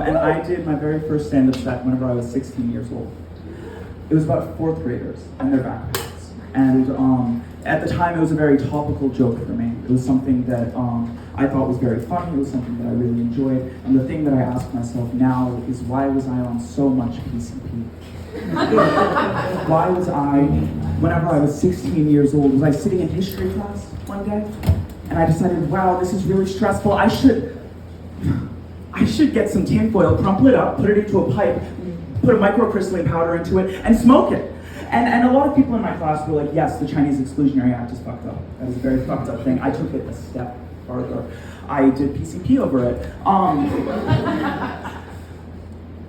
And I did my very first stand-up set whenever I was 16 years old. It was about fourth graders and their backpacks. And at the time, it was a very topical joke for me. It was something that I thought was very funny. It was something that I really enjoyed. And the thing that I ask myself now is, why was I on so much PCP? Why was I, whenever I was 16 years old, was I sitting in history class one day? And I decided, wow, this is really stressful. I should get some tinfoil, crumple it up, put it into a pipe, put a microcrystalline powder into it, and smoke it. And a lot of people in my class were like, yes, the Chinese Exclusionary Act is fucked up. That is a very fucked up thing. I took it a step farther. I did PCP over it.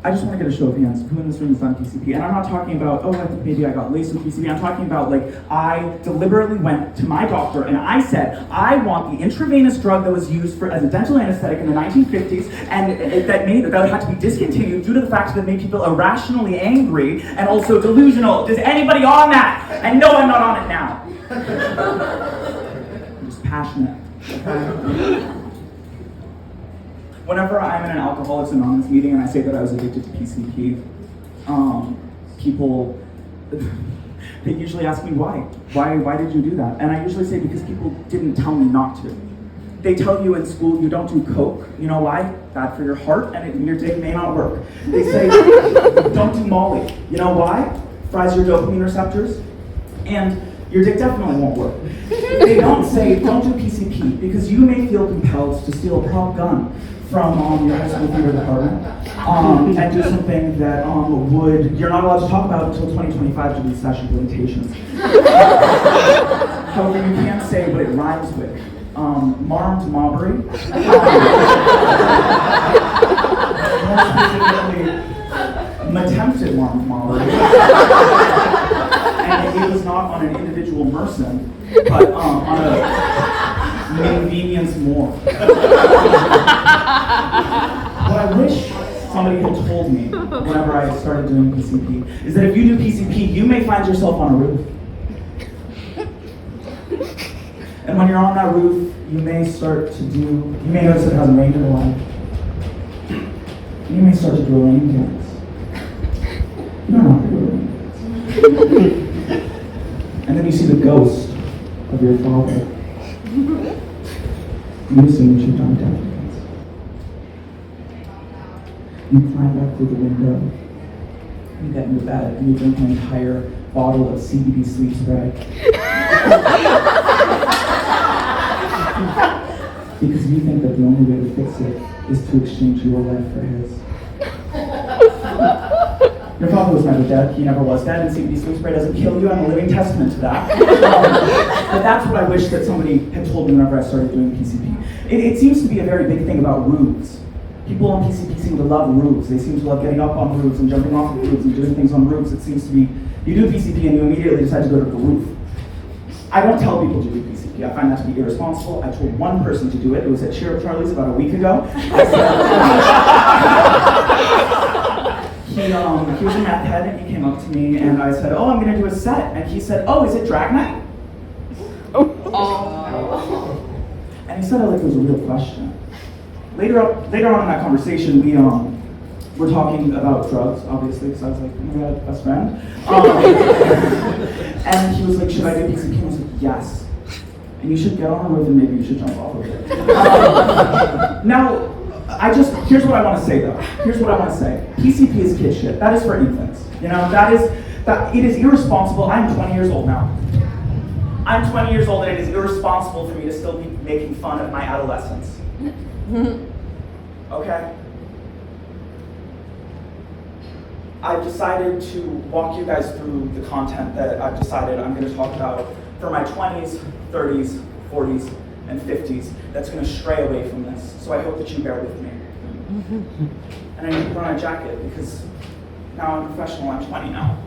I just want to get a show of hands. Who in this room has done PCP? And I'm not talking about, oh, I think maybe I got laced with PCP. I'm talking about, like, I deliberately went to my doctor and I said, I want the intravenous drug that was used as a dental anesthetic in the 1950s and that had to be discontinued due to the fact that it made people irrationally angry and also delusional. Is anybody on that? And no, I'm not on it now. I'm just passionate. Okay? Whenever I'm in an Alcoholics Anonymous meeting and I say that I was addicted to PCP, people, they usually ask me why. Why did you do that? And I usually say because people didn't tell me not to. They tell you in school you don't do coke. You know why? Bad for your heart and your dick may not work. They say don't do Molly. You know why? Fries your dopamine receptors and your dick definitely won't work. They don't say don't do PCP because you may feel compelled to steal a prop gun from your high school theater department and do something that you're not allowed to talk about until 2025 due to the statute of limitations. However, you can say what it rhymes with. Marmed mobbery. More specifically, attempted marmed mobbery. And it was not on an individual person, but on a convenience more. What I wish somebody had told me whenever I started doing PCP is that if you do PCP, you may find yourself on a roof. And when you're on that roof, you may notice that it hasn't rained in a while. You may start to do a rain dance. You don't know how to do a rain dance. And then you see the ghost of your father. You assume that you've done death. You climb up through the window, you get into bed, and you drink an entire bottle of CBD sleep spray. Because you think that the only way to fix it is to exchange your life for his. Your father was never dead, he never was dead, and CBD sleep spray doesn't kill you. I'm a living testament to that. But that's what I wish that somebody had told me whenever I started doing PCP. It seems to be a very big thing about roofs. People on PCP seem to love roofs. They seem to love getting up on roofs and jumping off of roofs and doing things on roofs. It seems to be, you do PCP and you immediately decide to go to the roof. I don't tell people to do PCP. I find that to be irresponsible. I told one person to do it. It was at Cheer Up Charlie's about a week ago. He was a meth head and he came up to me and I said, oh, I'm going to do a set. And he said, oh, is it drag night? Oh. And he said it like it was a real question. Later on in that conversation, we were talking about drugs, obviously, because I was like, oh my god, best friend. And he was like, should I do PCP? I was like, yes. And you should get on a roof and maybe you should jump off of it. Now, here's what I want to say though. Here's what I want to say. PCP is kid shit. That is for infants. You know, it is irresponsible. I'm 20 years old now. I'm 20 years old and it is irresponsible for me to still be making fun of my adolescence. Okay? I've decided to walk you guys through the content that I've decided I'm going to talk about for my 20s, 30s, 40s, and 50s that's going to stray away from this. So I hope that you bear with me. And I need to put on a jacket because now I'm professional, I'm 20 now.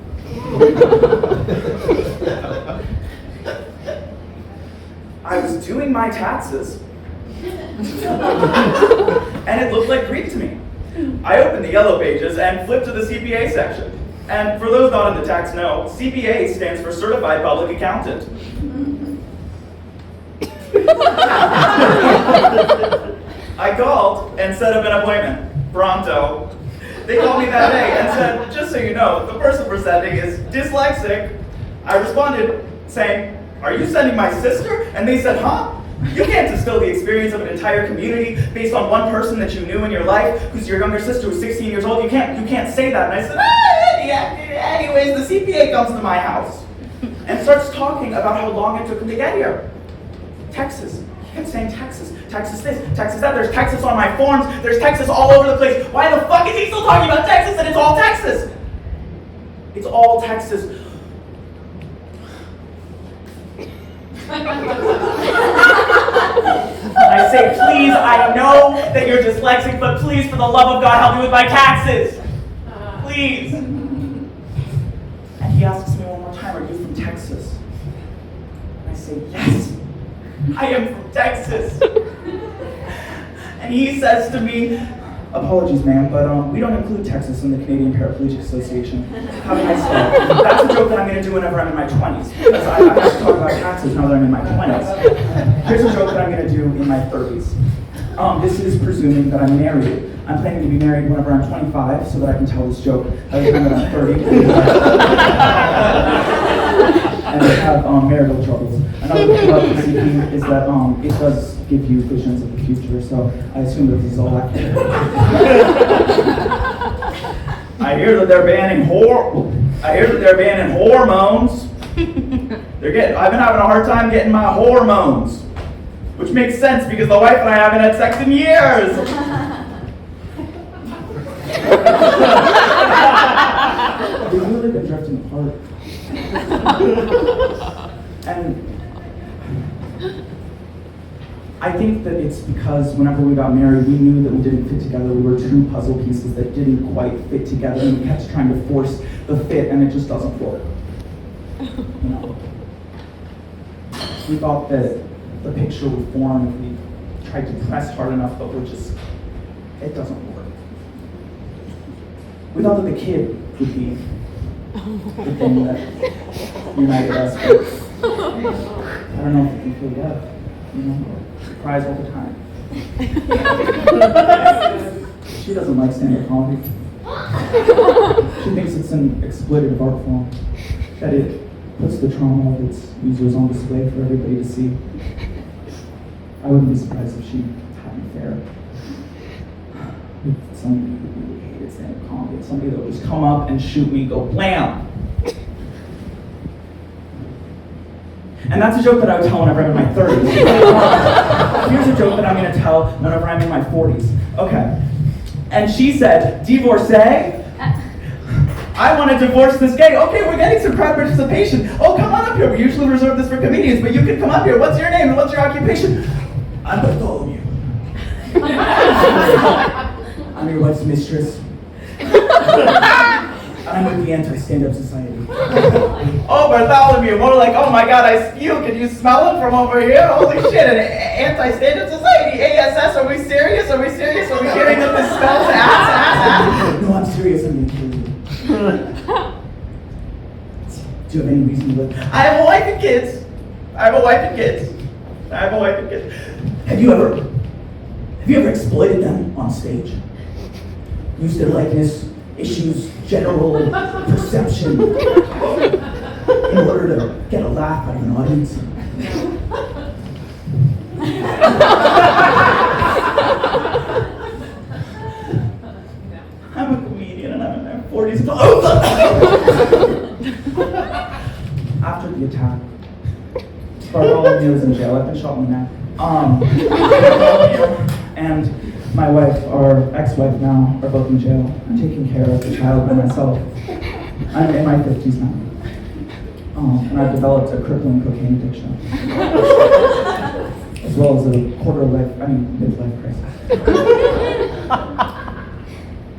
I was doing my taxes and it looked like Greek to me. I opened the yellow pages and flipped to the CPA section. And for those not in the tax know, CPA stands for Certified Public Accountant. I called and set up an appointment. Pronto. They called me that day and said, just so you know, the person presenting is dyslexic. I responded saying, are you sending my sister? And they said, huh? You can't distill the experience of an entire community based on one person that you knew in your life, who's your younger sister who's 16 years old. You can't say that. And I said, anyways, the CPA comes to my house and starts talking about how long it took him to get here. Texas. He kept saying Texas. Texas this, Texas that. There's Texas on my forms. There's Texas all over the place. Why the fuck is he still talking about Texas? And it's all Texas. It's all Texas. I say, please, I know that you're dyslexic, but please, for the love of God, help me with my taxes. Please. And he asks me one more time, are you from Texas? And I say, yes, I am from Texas. And he says to me, apologies, ma'am, but we don't include Texas in the Canadian Paraplegic Association. Have a nice day. That's a joke that I'm going to do whenever I'm in my 20s. Because I have to talk about taxes now that I'm in my 20s. Here's a joke that I'm going to do in my 30s. This is presuming that I'm married. I'm planning to be married whenever I'm 25 so that I can tell this joke by the time that I'm 30. And I have marital troubles. Another thing about PCP is that it does give you visions of the future, so I assume that this is all accurate. I hear that they're banning hormones. I've been having a hard time getting my hormones, which makes sense because the wife and I haven't had sex in years. We've really been drifting apart. And I think that it's because whenever we got married, we knew that we didn't fit together. We were two puzzle pieces that didn't quite fit together, and we kept trying to force the fit, and it just doesn't work. You know? We thought that the picture would form if we tried to press hard enough, but it doesn't work. We thought that the kid would be the thing that united us, but I don't know if you can feel love. You know, she cries all the time. She doesn't like stand-up comedy. She thinks it's an exploitative art form, that it puts the trauma of its users on display for everybody to see. I wouldn't be surprised if she had an affair with somebody who really hated stand-up comedy, somebody that would just come up and shoot me, go blam. And that's a joke that I would tell whenever I'm in my 30s. Here's a joke that I'm going to tell whenever I'm in my 40s. Okay. And she said, divorcee? I want to divorce this gay. Okay, we're getting some crowd participation. Oh, come on up here. We usually reserve this for comedians, but you can come up here. What's your name and what's your occupation? I'm Bartholomew. I'm your wife's mistress. I'm with the Anti-Stand-Up Society. Oh, Bartholomew, more like, oh my God, I spew. Can you smell it from over here? Holy shit, an Anti-Stand-Up Society, ASS, are we serious? Are we serious? Are we hearing that this spells ass? No, I'm serious, I'm gonna kill you. Do you have any reason to live? I have a wife and kids. Have you ever exploited them on stage? Used their likeness, issues, general perception in order to get a laugh out of an audience? I'm a comedian and I'm in my 40s. After the attack, Bartholomew was in jail. I've been shot in the neck. Bartholomew and my wife, our ex-wife now, are both in jail. I'm taking care of the child by myself. I'm in my 50s now. And I've developed a crippling cocaine addiction. As well as a midlife crisis.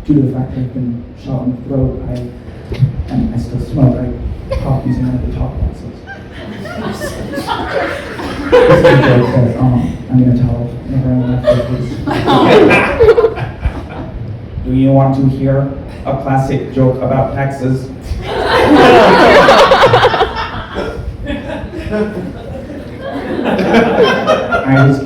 Due to the fact that I've been shot in the throat, and I still smoke, I pop using one of the top boxes. This is a joke that I'm going to tell everyone after this. Do you want to hear a classic joke about taxes? I was